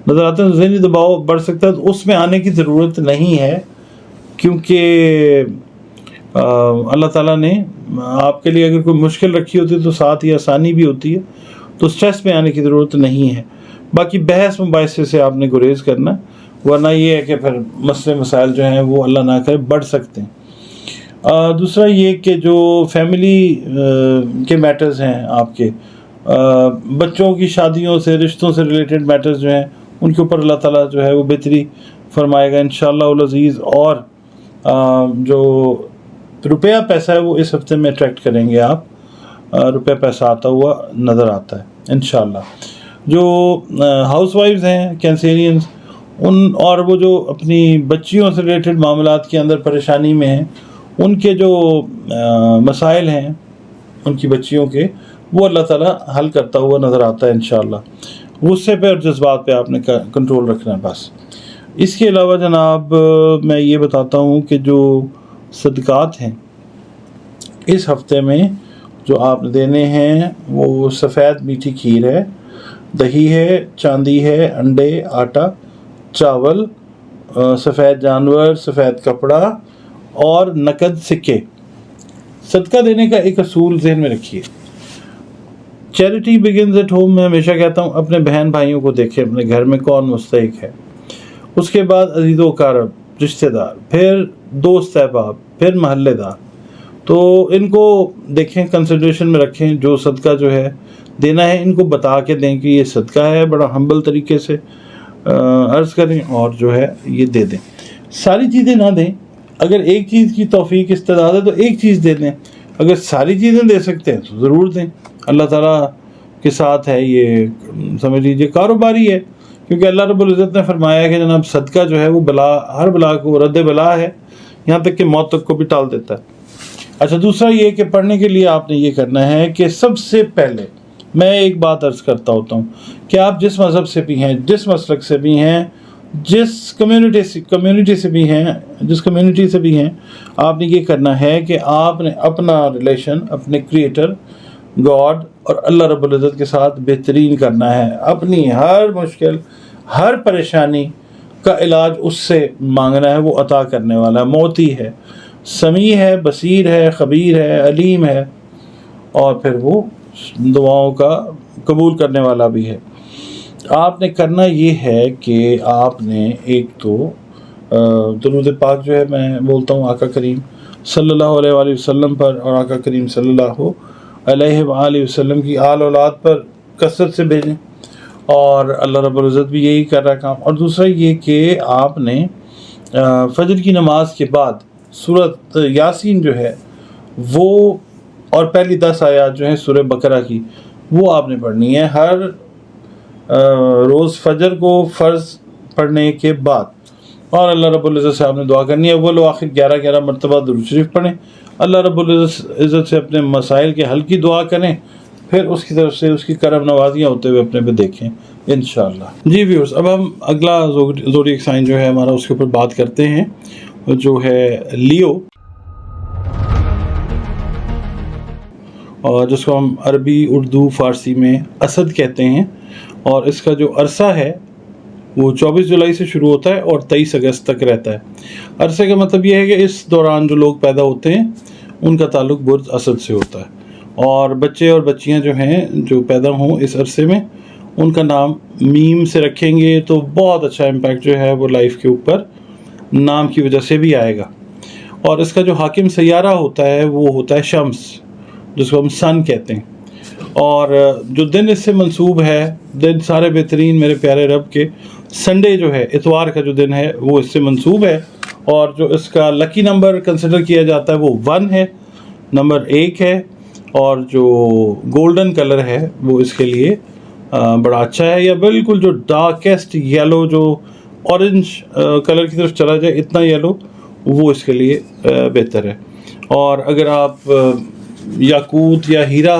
نظر آتے ہیں. ذہنی دباؤ بڑھ سکتا ہے، تو اس میں آنے کی ضرورت نہیں ہے، کیونکہ اللہ تعالیٰ نے آپ کے لیے اگر کوئی مشکل رکھی ہوتی ہے تو ساتھ ہی آسانی بھی ہوتی ہے، تو سٹریس میں آنے کی ضرورت نہیں ہے. باقی بحث مباحثے سے آپ نے گریز کرنا، ورنہ یہ ہے کہ پھر مسئلے مسائل جو ہیں وہ اللہ نہ کرے بڑھ سکتے ہیں. دوسرا یہ کہ جو فیملی کے میٹرز ہیں آپ کے، بچوں کی شادیوں سے، رشتوں سے ریلیٹڈ میٹرز جو ہیں ان کے اوپر اللہ تعالیٰ جو ہے وہ بہتری فرمائے گا انشاءاللہ العزیز. اور جو روپیہ پیسہ ہے وہ اس ہفتے میں اٹریکٹ کریں گے آپ، روپیہ پیسہ آتا ہوا نظر آتا ہے انشاءاللہ. جو ہاؤس وائفز ہیں کینسیرینز، اور وہ جو اپنی بچیوں سے ریلیٹڈ معاملات کے اندر پریشانی میں ہیں، ان کے جو مسائل ہیں ان کی بچیوں کے، وہ اللہ تعالیٰ حل کرتا ہوا نظر آتا ہے انشاءاللہ. غصے پہ اور جذبات پہ آپ نے کنٹرول رکھنا ہے بس. اس کے علاوہ جناب میں یہ بتاتا ہوں کہ جو صدقات ہیں اس ہفتے میں جو آپ دینے ہیں وہ سفید میٹھی کھیر ہے، دہی ہے، چاندی ہے، انڈے، آٹا، چاول، سفید جانور، سفید کپڑا اور نقد سکے۔ صدقہ دینے کا ایک اصول ذہن میں رکھیے، چیریٹی بگنز ایٹ ہوم۔ میں ہمیشہ کہتا ہوں اپنے بہن بھائیوں کو دیکھیں اپنے گھر میں کون مستحق ہے، اس کے بعد عزیز و اقارب، رشتہ دار، پھر دوست احباب، پھر محلے دار۔ تو ان کو دیکھیں، کنسیڈریشن میں رکھیں، جو صدقہ جو ہے دینا ہے ان کو بتا کے دیں کہ یہ صدقہ ہے، بڑا ہمبل طریقے سے عرض کریں اور جو ہے یہ دے دیں۔ ساری چیزیں نہ دیں، اگر ایک چیز کی توفیق استعداد ہے تو ایک چیز دے دیں، اگر ساری چیزیں دے سکتے ہیں تو ضرور دیں۔ اللہ تعالیٰ کے ساتھ ہے یہ، سمجھ لیجیے کاروباری ہے، کیونکہ اللہ رب العزت نے فرمایا کہ جناب صدقہ جو ہے وہ بلا، ہر بلا کو رد بلا ہے، یہاں تک کہ موت تک کو بھی ٹال دیتا ہے۔ اچھا، دوسرا یہ کہ پڑھنے کے لیے آپ نے یہ کرنا ہے کہ سب سے پہلے میں ایک بات عرض کرتا ہوتا ہوں کہ آپ جس مذہب سے بھی ہیں، جس مسلک سے بھی ہیں، جس کمیونٹی سے بھی ہیں، جس کمیونٹی سے بھی ہیں، آپ نے یہ کرنا ہے کہ آپ نے اپنا ریلیشن اپنے کریٹر گاڈ اور اللہ رب العزت کے ساتھ بہترین کرنا ہے۔ اپنی ہر مشکل، ہر پریشانی کا علاج اس سے مانگنا ہے، وہ عطا کرنے والا ہے، موتی ہے، سمیع ہے، بصیر ہے، خبیر ہے، علیم ہے، اور پھر وہ دعاؤں کا قبول کرنے والا بھی ہے۔ آپ نے کرنا یہ ہے کہ آپ نے ایک تو درود پاک جو ہے میں بولتا ہوں آقا کریم صلی اللہ علیہ وآلہ وسلم پر، اور آقا کریم صلی اللہ علیہ وآلہ وسلم کی آل اولاد پر کثرت سے بھیجیں، اور اللہ رب العزت بھی یہی کر رہا ہے کام۔ اور دوسرا یہ کہ آپ نے فجر کی نماز کے بعد سورۃ یاسین جو ہے وہ، اور پہلی 10 آیات جو ہیں سورہ بقرہ کی، وہ آپ نے پڑھنی ہے ہر روز فجر کو فرض پڑھنے کے بعد، اور اللہ رب العزت سے آپ نے دعا کرنی ہے۔ اول و آخر 11 مرتبہ درود شریف پڑھیں، اللہ رب العزت سے اپنے مسائل کے حل کی دعا کریں، پھر اس کی طرف سے اس کی کرم نوازیاں ہوتے ہوئے اپنے پہ دیکھیں انشاءاللہ۔ جی ویورز، اب ہم اگلا زوڈیک سائن جو ہے ہمارا اس کے اوپر بات کرتے ہیں، جو ہے لیو، اور جس کو ہم عربی، اردو، فارسی میں اسد کہتے ہیں، اور اس کا جو عرصہ ہے وہ 24 جولائی سے شروع ہوتا ہے اور 23 اگست تک رہتا ہے۔ عرصے کا مطلب یہ ہے کہ اس دوران جو لوگ پیدا ہوتے ہیں ان کا تعلق برج اسد سے ہوتا ہے، اور بچے اور بچیاں جو ہیں جو پیدا ہوں اس عرصے میں ان کا نام میم سے رکھیں گے تو بہت اچھا امپیکٹ جو ہے وہ لائف کے اوپر نام کی وجہ سے بھی آئے گا۔ اور اس کا جو حاکم سیارہ ہوتا ہے وہ ہوتا ہے شمس، جس کو ہم سن کہتے ہیں، اور جو دن اس سے منسوب ہے، دن سارے بہترین میرے پیارے رب کے، سنڈے جو ہے، اتوار کا جو دن ہے وہ اس سے منسوب ہے، اور جو اس کا لکی نمبر کنسیڈر کیا جاتا ہے وہ 1 ہے، نمبر 1 ہے، اور جو گولڈن کلر ہے وہ اس کے لیے بڑا اچھا ہے، یا بالکل جو ڈارکیسٹ یلو، جو اورنج کلر کی طرف چلا جائے اتنا یلو، وہ اس کے لیے بہتر ہے۔ اور اگر آپ یاقوت یا ہیرا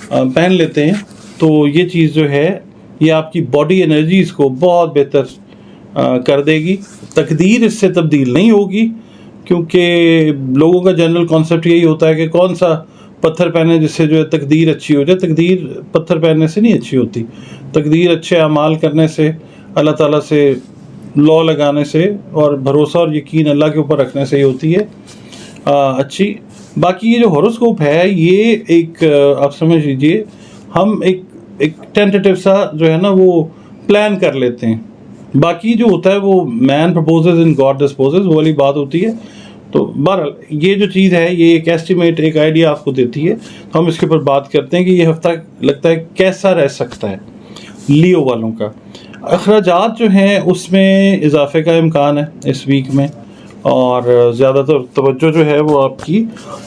پہن لیتے ہیں تو یہ چیز جو ہے یہ آپ کی باڈی انرجیز کو بہت بہتر کر دے گی۔ تقدیر اس سے تبدیل نہیں ہوگی، کیونکہ لوگوں کا جنرل کانسیپٹ یہی ہوتا ہے کہ کون سا پتھر پہنے جس سے جو ہے تقدیر اچھی ہو جائے۔ تقدیر پتھر پہننے سے نہیں اچھی ہوتی، تقدیر اچھے اعمال کرنے سے، اللہ تعالیٰ سے لا لگانے سے، اور بھروسہ اور یقین اللہ کے اوپر رکھنے سے ہی ہوتی ہے اچھی۔ باقی یہ جو ہاروسکوپ ہے یہ ایک آپ سمجھ لیجئے ہم ایک ٹینٹیٹیو سا جو ہے نا وہ پلان کر لیتے ہیں، باقی جو ہوتا ہے وہ مین پرپوزز اینڈ گاڈ ڈسپوزز، وہ والی بات ہوتی ہے۔ تو بہرحال یہ جو چیز ہے یہ ایک ایسٹیمیٹ، ایک آئیڈیا آپ کو دیتی ہے، تو ہم اس کے اوپر بات کرتے ہیں کہ یہ ہفتہ لگتا ہے کیسا رہ سکتا ہے لیو والوں کا۔ اخراجات جو ہیں اس میں اضافے کا امکان ہے اس ویک میں، اور زیادہ تر توجہ جو ہے وہ آپ کی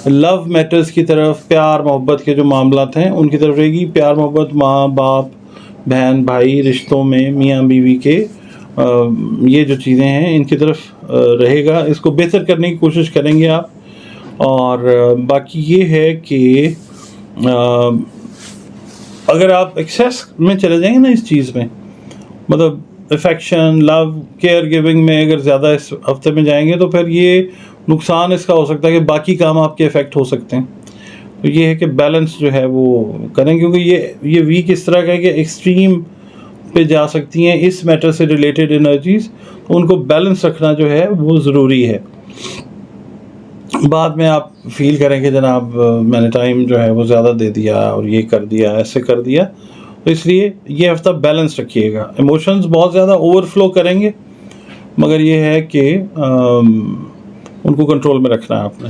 لو میٹرز کی طرف، پیار محبت کے جو معاملات ہیں ان کی طرف رہے گی۔ پیار محبت، ماں باپ، بہن بھائی، رشتوں میں، میاں بیوی کے یہ جو چیزیں ہیں ان کی طرف رہے گا، اس کو بہتر کرنے کی کوشش کریں گے آپ۔ اور باقی یہ ہے کہ اگر آپ ایکسیس میں چلے جائیں گے نا اس چیز میں، مطلب افیکشن، لو، کیئر گیونگ میں اگر زیادہ اس ہفتے میں جائیں گے تو پھر یہ نقصان اس کا ہو سکتا ہے کہ باقی کام آپ کے افیکٹ ہو سکتے ہیں۔ تو یہ ہے کہ بیلنس جو ہے وہ کریں، کیونکہ یہ ویک اس طرح کا ہے کہ ایکسٹریم پہ جا سکتی ہیں اس میٹر سے ریلیٹڈ انرجیز، تو ان کو بیلنس رکھنا جو ہے وہ ضروری ہے. بعد میں آپ فیل کریں کہ جناب میں نے ٹائم جو ہے وہ زیادہ دے دیا اور یہ کر دیا ایسے کر دیا، تو اس لیے یہ ہفتہ بیلنس رکھیے گا. ایموشنز بہت زیادہ اوور فلو کریں گے، مگر یہ ہے کہ ان کو کنٹرول میں رکھنا ہے آپ نے.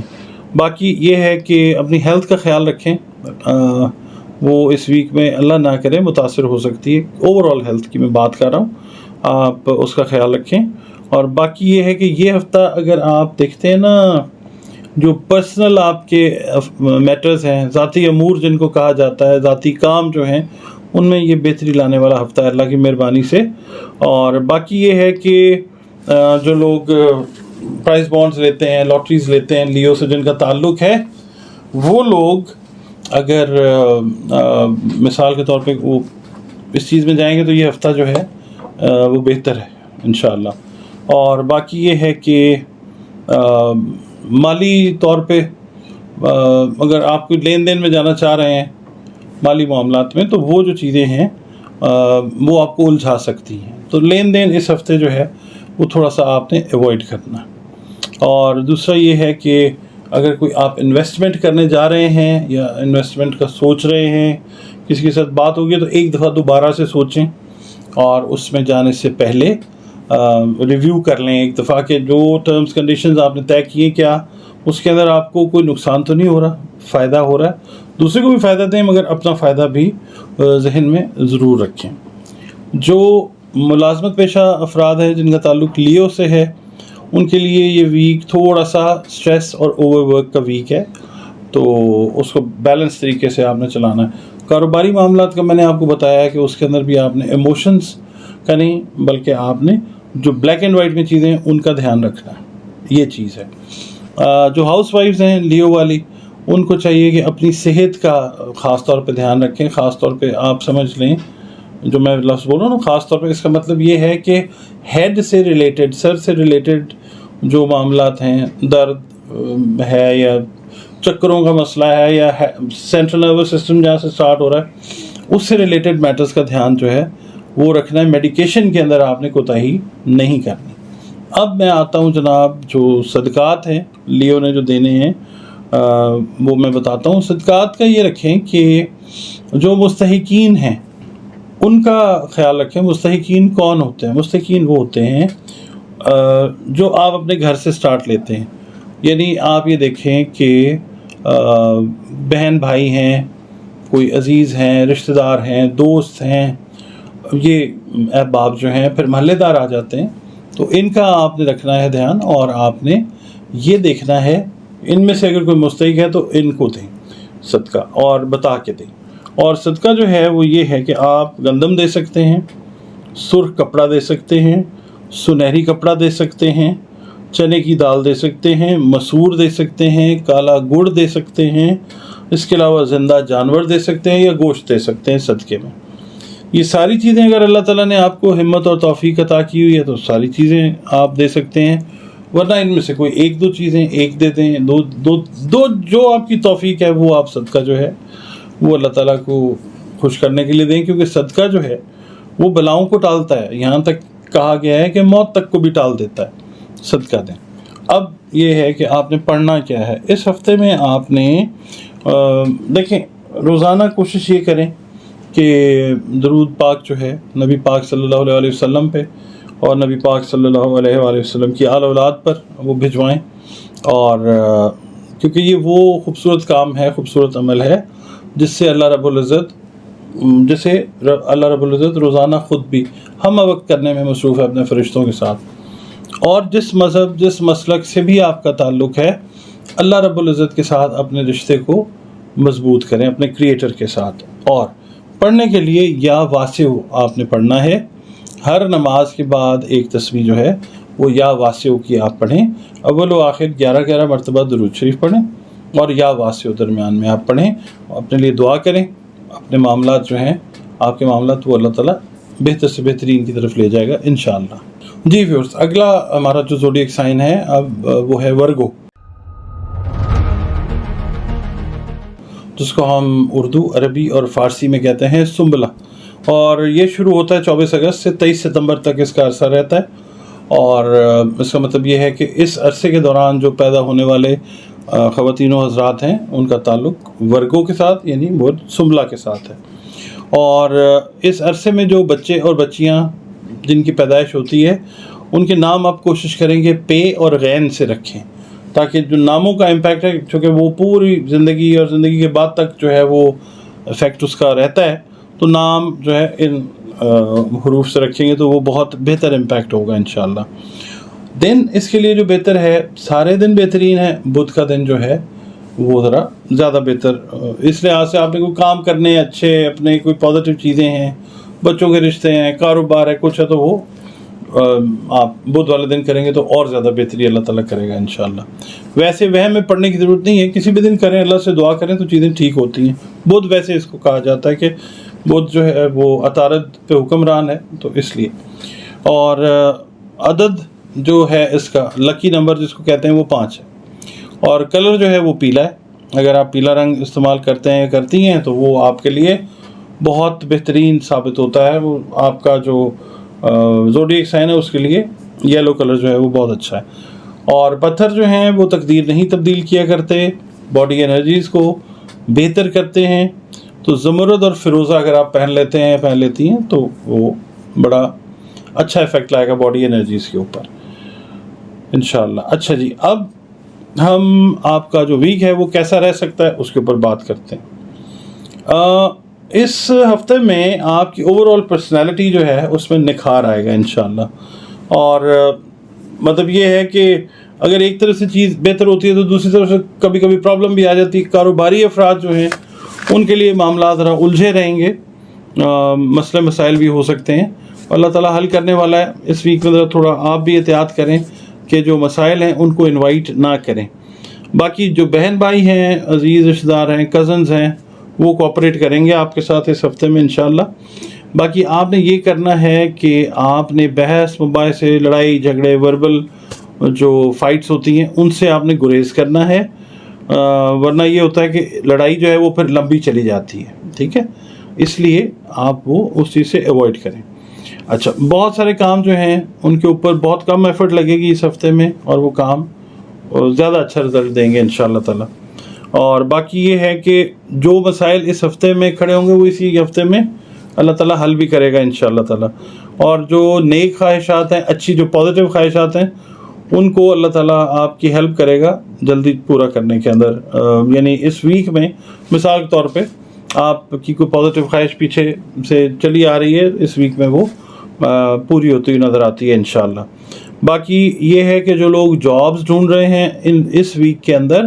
باقی یہ ہے کہ اپنی ہیلتھ کا خیال رکھیں، وہ اس ویک میں اللہ نہ کرے متاثر ہو سکتی ہے. اوور آل ہیلتھ کی میں بات کر رہا ہوں، آپ اس کا خیال رکھیں. اور باقی یہ ہے کہ یہ ہفتہ اگر آپ دیکھتے ہیں نا، جو پرسنل آپ کے میٹرز ہیں، ذاتی امور جن کو کہا جاتا ہے، ذاتی کام جو ہیں، ان میں یہ بہتری لانے والا ہفتہ ہے اللہ کی مہربانی سے. اور باقی یہ ہے کہ جو لوگ پرائز بانڈز لیتے ہیں، لاٹریز لیتے ہیں، لیو سے جن کا تعلق ہے، وہ لوگ اگر مثال کے طور پہ وہ اس چیز میں جائیں گے تو یہ ہفتہ جو ہے وہ بہتر ہے انشاءاللہ. اور باقی یہ ہے کہ مالی طور پہ اگر آپ کوئی لین دین میں جانا چاہ رہے ہیں مالی معاملات میں، تو وہ جو چیزیں ہیں وہ آپ کو الجھا سکتی ہیں. تو لین دین اس ہفتے جو ہے وہ تھوڑا سا آپ نے ایوائڈ کرنا. اور دوسرا یہ ہے کہ اگر کوئی آپ انویسٹمنٹ کرنے جا رہے ہیں یا انویسٹمنٹ کا سوچ رہے ہیں، کسی کے ساتھ بات ہوگی تو ایک دفعہ دوبارہ سے سوچیں، اور اس میں جانے سے پہلے ریویو کر لیں ایک دفعہ کہ جو ٹرمز کنڈیشنز آپ نے طے کیے کیا اس کے اندر آپ کو کوئی نقصان تو نہیں ہو رہا، فائدہ ہو رہا ہے. دوسرے کو بھی فائدہ دیں مگر اپنا فائدہ بھی ذہن میں ضرور رکھیں. جو ملازمت پیشہ افراد ہیں جن کا تعلق لیو سے ہے، ان کے لیے یہ ویک تھوڑا سا سٹریس اور اوور ورک کا ویک ہے، تو اس کو بیلنس طریقے سے آپ نے چلانا ہے. کاروباری معاملات کا میں نے آپ کو بتایا ہے کہ اس کے اندر بھی آپ نے ایموشنز کا نہیں بلکہ آپ نے جو بلیک اینڈ وائٹ میں چیزیں ہیں ان کا دھیان رکھنا ہے. یہ چیز ہے. جو ہاؤس وائفز ہیں لیو والی، ان کو چاہیے کہ اپنی صحت کا خاص طور پہ دھیان رکھیں. خاص طور پہ آپ سمجھ لیں جو میں لفظ بول رہا ہوں نا، خاص طور پہ اس کا مطلب یہ ہے کہ ہیڈ سے ریلیٹڈ، سر سے ریلیٹڈ جو معاملات ہیں، درد ہے یا چکروں کا مسئلہ ہے یا سینٹرل نروس سسٹم جہاں سے سٹارٹ ہو رہا ہے، اس سے ریلیٹڈ میٹرز کا دھیان جو ہے وہ رکھنا ہے. میڈیکیشن کے اندر آپ نے کوتاہی نہیں کرنی. اب میں آتا ہوں جناب جو صدقات ہیں لیو نے جو دینے ہیں وہ میں بتاتا ہوں. صدقات کا یہ رکھیں کہ جو مستحقین ہیں ان کا خیال رکھیں. مستحقین کون ہوتے ہیں؟ مستحقین وہ ہوتے ہیں جو آپ اپنے گھر سے سٹارٹ لیتے ہیں. یعنی آپ یہ دیکھیں کہ بہن بھائی ہیں، کوئی عزیز ہیں، رشتہ دار ہیں، دوست ہیں، یہ احباب جو ہیں، پھر محلے دار آ جاتے ہیں. تو ان کا آپ نے رکھنا ہے دھیان، اور آپ نے یہ دیکھنا ہے ان میں سے اگر کوئی مستحق ہے تو ان کو دیں صدقہ، اور بتا کے دیں. اور صدقہ جو ہے وہ یہ ہے کہ آپ گندم دے سکتے ہیں، سرخ کپڑا دے سکتے ہیں، سنہری کپڑا دے سکتے ہیں، چنے کی دال دے سکتے ہیں، مسور دے سکتے ہیں، کالا گڑ دے سکتے ہیں، اس کے علاوہ زندہ جانور دے سکتے ہیں یا گوشت دے سکتے ہیں صدقے میں. یہ ساری چیزیں اگر اللہ تعالیٰ نے آپ کو ہمت اور توفیق عطا کی ہوئی ہے تو ساری چیزیں آپ دے سکتے ہیں. ورنہ ان میں سے کوئی ایک دو چیزیں ایک دے دیں، دو جو آپ کی توفیق ہے وہ آپ صدقہ جو ہے وہ اللہ تعالیٰ کو خوش کرنے کے لیے دیں، کیونکہ صدقہ جو ہے وہ بلاؤں کو ٹالتا ہے. یہاں تک کہا گیا ہے کہ موت تک کو بھی ٹال دیتا ہے. صدقہ دیں. اب یہ ہے کہ آپ نے پڑھنا کیا ہے اس ہفتے میں. آپ نے دیکھیں روزانہ کوشش یہ کریں کہ درود پاک جو ہے نبی پاک صلی اللہ علیہ وسلم پہ اور نبی پاک صلی اللہ علیہ وسلم کی آل اولاد پر وہ بھجوائیں. اور کیونکہ یہ وہ خوبصورت کام ہے، خوبصورت عمل ہے جس سے اللہ رب العزت روزانہ خود بھی ہم وقت کرنے میں مصروف ہے اپنے فرشتوں کے ساتھ. اور جس مذہب جس مسلک سے بھی آپ کا تعلق ہے، اللہ رب العزت کے ساتھ اپنے رشتے کو مضبوط کریں، اپنے کریٹر کے ساتھ. اور پڑھنے کے لیے یا واسع آپ نے پڑھنا ہے. ہر نماز کے بعد ایک تسبیح جو ہے وہ یا واسع کی آپ پڑھیں. اول و آخر 11 مرتبہ درود شریف پڑھیں اور یا واسع درمیان میں آپ پڑھیں. اپنے لیے دعا کریں. اپنے معاملات جو ہیں آپ کے معاملات وہ اللہ تعالیٰ بہتر سے بہترین کی طرف لے جائے گا انشاءاللہ. جی ویورز، اگلا ہمارا جو زوڈیک سائن ہے اب وہ ہے ورگو، جس کو ہم اردو، عربی اور فارسی میں کہتے ہیں سنبلہ. اور یہ شروع ہوتا ہے 24 اگست سے 23 ستمبر تک اس کا عرصہ رہتا ہے. اور اس کا مطلب یہ ہے کہ اس عرصے کے دوران جو پیدا ہونے والے خواتین و حضرات ہیں ان کا تعلق ورگو کے ساتھ یعنی وہ سنبلہ کے ساتھ ہے. اور اس عرصے میں جو بچے اور بچیاں جن کی پیدائش ہوتی ہے ان کے نام آپ کوشش کریں گے پے اور غین سے رکھیں، تاکہ جو ناموں کا امپیکٹ ہے چونکہ وہ پوری زندگی اور زندگی کے بعد تک جو ہے وہ افیکٹ اس کا رہتا ہے، تو نام جو ہے ان حروف سے رکھیں گے تو وہ بہت بہتر امپیکٹ ہوگا انشاءاللہ. دن اس کے لیے جو بہتر ہے، سارے دن بہترین ہے، بدھ کا دن جو ہے وہ ذرا زیادہ بہتر اس لحاظ سے آپ نے کوئی کام کرنے اچھے، اپنے کوئی پازیٹیو چیزیں ہیں، بچوں کے رشتے ہیں، کاروبار ہے، کچھ ہے، تو وہ آپ بدھ والے دن کریں گے تو اور زیادہ بہتری اللہ تعالیٰ کرے گا انشاءاللہ. ویسے وہم میں پڑھنے کی ضرورت نہیں ہے، کسی بھی دن کریں، اللہ سے دعا کریں تو چیزیں ٹھیک ہوتی ہیں. بدھ ویسے اس کو کہا جاتا ہے کہ بدھ جو ہے وہ عطارد پہ حکمران ہے، تو اس لیے. اور عدد جو ہے اس کا لکی نمبر جس کو کہتے ہیں وہ 5 ہے. اور کلر جو ہے وہ پیلا ہے. اگر آپ پیلا رنگ استعمال کرتے ہیں یا کرتی ہیں تو وہ آپ کے لیے بہت بہترین ثابت ہوتا ہے. وہ آپ کا جو زوڈیک سائن ہے اس کے لیے یلو کلر جو ہے وہ بہت اچھا ہے. اور پتھر جو ہیں وہ تقدیر نہیں تبدیل کیا کرتے، باڈی انرجیز کو بہتر کرتے ہیں. تو زمرد اور فیروزہ اگر آپ پہن لیتے ہیں پہن لیتی ہیں تو وہ بڑا اچھا افیکٹ لائے گا باڈی انرجیز کے اوپر انشاءاللہ. اچھا جی، اب ہم آپ کا جو ویک ہے وہ کیسا رہ سکتا ہے اس کے اوپر بات کرتے ہیں. اس ہفتے میں آپ کی اوور آل پرسنالٹی جو ہے اس میں نکھار آئے گا انشاءاللہ. اور مطلب یہ ہے کہ اگر ایک طرف سے چیز بہتر ہوتی ہے تو دوسری طرف سے کبھی کبھی پرابلم بھی آ جاتی ہے. کاروباری افراد جو ہیں ان کے لیے معاملات ذرا الجھے رہیں گے، مسئلے مسائل بھی ہو سکتے ہیں، اللہ تعالیٰ حل کرنے والا ہے. اس ویک میں ذرا تھوڑا آپ بھی احتیاط کریں کہ جو مسائل ہیں ان کو انوائٹ نہ کریں. باقی جو بہن بھائی ہیں، عزیز رشتہ دار ہیں، کزنز ہیں، وہ کوآپریٹ کریں گے آپ کے ساتھ اس ہفتے میں انشاءاللہ. باقی آپ نے یہ کرنا ہے کہ آپ نے بحث مباحثے، لڑائی جھگڑے، وربل جو فائٹس ہوتی ہیں ان سے آپ نے گریز کرنا ہے، ورنہ یہ ہوتا ہے کہ لڑائی جو ہے وہ پھر لمبی چلی جاتی ہے. ٹھیک ہے، اس لیے آپ وہ اس چیز سے ایوائڈ کریں. اچھا، بہت سارے کام جو ہیں ان کے اوپر بہت کم ایفرٹ لگے گی اس ہفتے میں، اور وہ کام زیادہ اچھا رزلٹ دیں گے انشاءاللہ تعالیٰ. اور باقی یہ ہے کہ جو مسائل اس ہفتے میں کھڑے ہوں گے وہ اسی ہفتے میں اللہ تعالیٰ حل بھی کرے گا انشاءاللہ تعالیٰ. اور جو نیک خواہشات ہیں، اچھی جو پازیٹیو خواہشات ہیں، ان کو اللہ تعالیٰ آپ کی ہیلپ کرے گا جلدی پورا کرنے کے اندر. یعنی اس ویک میں مثال کے طور پہ آپ کی کوئی پازیٹیو خواہش پیچھے سے چلی آ رہی ہے، اس ویک میں وہ پوری ہوتی ہوئی نظر آتی ہے انشاءاللہ. باقی یہ ہے کہ جو لوگ جابز ڈھونڈ رہے ہیں اس ویک کے اندر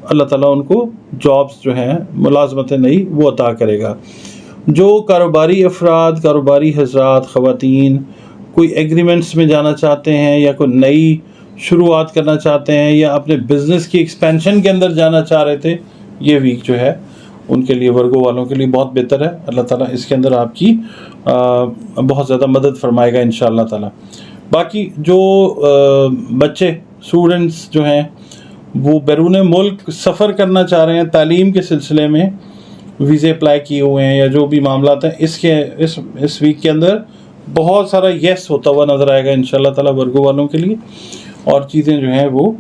اللہ تعالیٰ ان کو جابز جو ہیں، ملازمتیں نئی وہ عطا کرے گا. جو کاروباری افراد، کاروباری حضرات، خواتین کوئی ایگریمنٹس میں جانا چاہتے ہیں یا کوئی نئی شروعات کرنا چاہتے ہیں یا اپنے بزنس کی ایکسپینشن کے اندر جانا چاہ رہے تھے، یہ ویک جو ہے ان کے لیے، ورگو والوں کے لیے بہت بہتر ہے. اللہ تعالیٰ اس کے اندر آپ کی بہت زیادہ مدد فرمائے گا انشاءاللہ تعالیٰ. باقی جو بچے، اسٹوڈنٹس جو ہیں وہ بیرون ملک سفر کرنا چاہ رہے ہیں تعلیم کے سلسلے میں، ویزے اپلائی کیے ہوئے ہیں یا جو بھی معاملات ہیں، اس ویک کے اندر بہت سارا یس ہوتا ہوا نظر آئے گا انشاءاللہ تعالیٰ ورگو والوں کے لیے. اور چیزیں جو ہیں وہ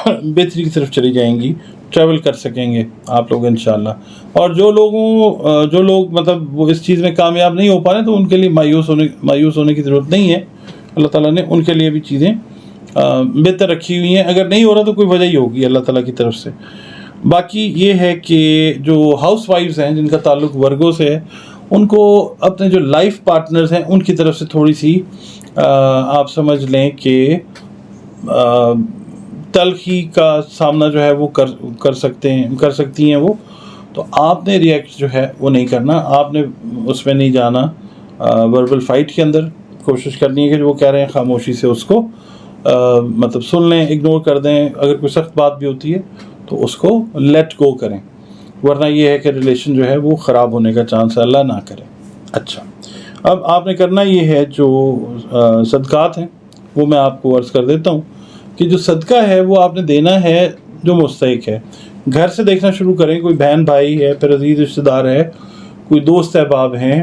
بہتری کی طرف چلی جائیں گی، ٹریول کر سکیں گے آپ لوگ انشاءاللہ. اور جو لوگ مطلب وہ اس چیز میں کامیاب نہیں ہو پا رہے تو ان کے لیے مایوس ہونے کی ضرورت نہیں ہے. اللہ تعالیٰ نے ان کے لیے بھی چیزیں بہتر رکھی ہوئی ہیں. اگر نہیں ہو رہا تو کوئی وجہ ہی ہوگی اللہ تعالیٰ کی طرف سے. باقی یہ ہے کہ جو ہاؤس وائفز ہیں جن کا تعلق ورگو سے ہے، ان کو اپنے جو لائف پارٹنرز ہیں ان کی طرف سے تھوڑی سی آپ سمجھ لیں کہ تلخی کا سامنا جو ہے وہ کر سکتی ہیں وہ. تو آپ نے ریئیکٹ جو ہے وہ نہیں کرنا، آپ نے اس میں نہیں جانا وربل فائٹ کے اندر. کوشش کرنی ہے کہ جو وہ کہہ رہے ہیں خاموشی سے اس کو مطلب سن لیں، اگنور کر دیں. اگر کوئی سخت بات بھی ہوتی ہے تو اس کو لیٹ گو کریں، ورنہ یہ ہے کہ ریلیشن جو ہے وہ خراب ہونے کا چانس ہے، اللہ نہ کرے. اچھا، اب آپ نے کرنا یہ ہے جو صدقات ہیں وہ میں آپ کو عرض کر دیتا ہوں کہ جو صدقہ ہے وہ آپ نے دینا ہے جو مستحق ہے. گھر سے دیکھنا شروع کریں، کوئی بہن بھائی ہے، پھر عزیز رشتہ دار ہے، کوئی دوست احباب ہیں،